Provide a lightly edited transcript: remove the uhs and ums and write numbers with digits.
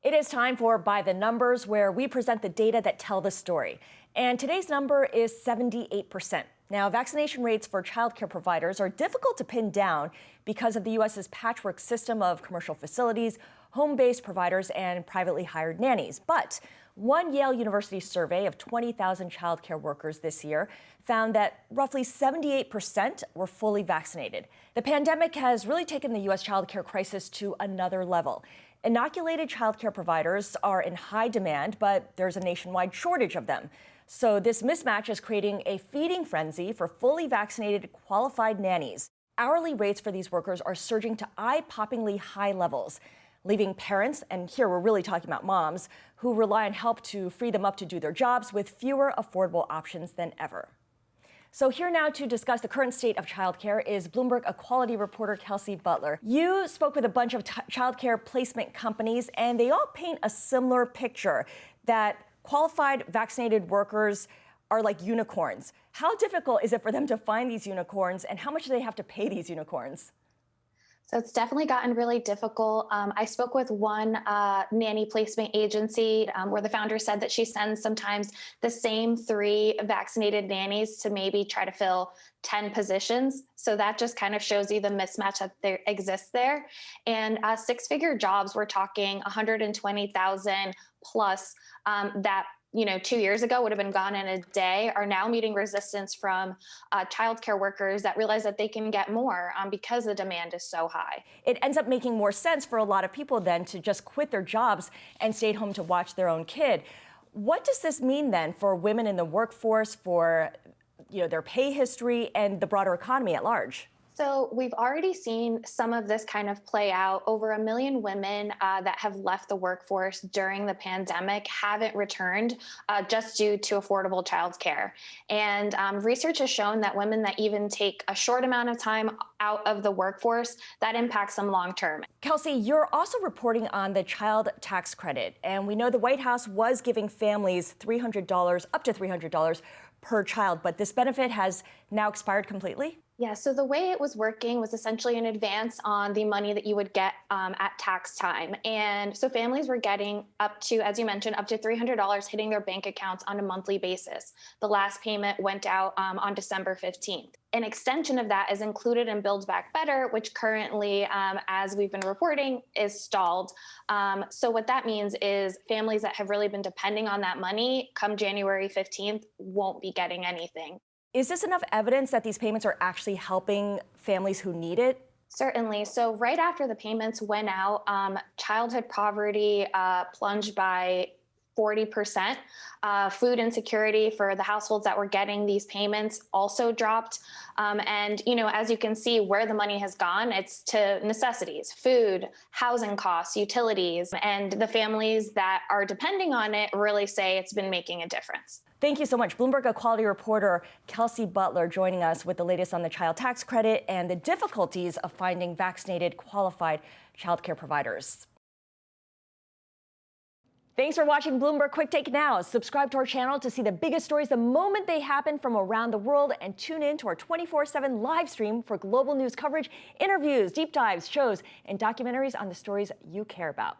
It is time for By the Numbers, where we present the data that tell the story. And today's number is 78%. Now, vaccination rates for childcare providers are difficult to pin down because of the U.S.'s patchwork system of commercial facilities, home-based providers, and privately hired nannies. But one Yale University survey of 20,000 childcare workers this year found that roughly 78% were fully vaccinated. The pandemic has really taken the U.S. childcare crisis to another level. Inoculated childcare providers are in high demand, but there's a nationwide shortage of them. So this mismatch is creating a feeding frenzy for fully vaccinated, qualified nannies. Hourly rates for these workers are surging to eye-poppingly high levels, leaving parents, and here we're really talking about moms, who rely on help to free them up to do their jobs with fewer affordable options than ever. So here now to discuss the current state of childcare is Bloomberg Equality reporter Kelsey Butler. You spoke with a bunch of childcare placement companies, and they all paint a similar picture that qualified vaccinated workers are like unicorns. How difficult is it for them to find these unicorns, and how much do they have to pay these unicorns? So it's definitely gotten really difficult. I spoke with one nanny placement agency where the founder said that she sends sometimes the same 3 vaccinated nannies to maybe try to fill 10 positions. So that just kind of shows you the mismatch that there exists there. And 6-figure jobs, we're talking 120,000 plus that 2 years ago would have been gone in a day, are now meeting resistance from childcare workers that realize that they can get more because the demand is so high. It ends up making more sense for a lot of people then to just quit their jobs and stay at home to watch their own kid. What does this mean then for women in the workforce, for their pay history and the broader economy at large? So we've already seen some of this kind of play out. Over 1 million women that have left the workforce during the pandemic haven't returned just due to affordable childcare. And research has shown that women that even take a short amount of time out of the workforce, that impacts them long term. Kelsey, you're also reporting on the child tax credit. And we know the White House was giving families $300, up to $300 per child, but this benefit has now expired completely? Yeah, so the way it was working was essentially an advance on the money that you would get at tax time. And so families were getting up to, as you mentioned, up to $300 hitting their bank accounts on a monthly basis. The last payment went out on December 15th. An extension of that is included in Build Back Better, which currently, as we've been reporting, is stalled. So what that means is families that have really been depending on that money come January 15th won't be getting anything. Is this enough evidence that these payments are actually helping families who need it? Certainly. So right after the payments went out, childhood poverty plunged by 40%. Food insecurity for the households that were getting these payments also dropped. And, as you can see, where the money has gone, it's to necessities, food, housing costs, utilities. And the families that are depending on it really say it's been making a difference. Thank you so much. Bloomberg Equality reporter Kelsey Butler joining us with the latest on the child tax credit and the difficulties of finding vaccinated, qualified childcare providers. Thanks for watching Bloomberg Quicktake Now. Subscribe to our channel to see the biggest stories the moment they happen from around the world, and tune in to our 24/7 live stream for global news coverage, interviews, deep dives, shows, and documentaries on the stories you care about.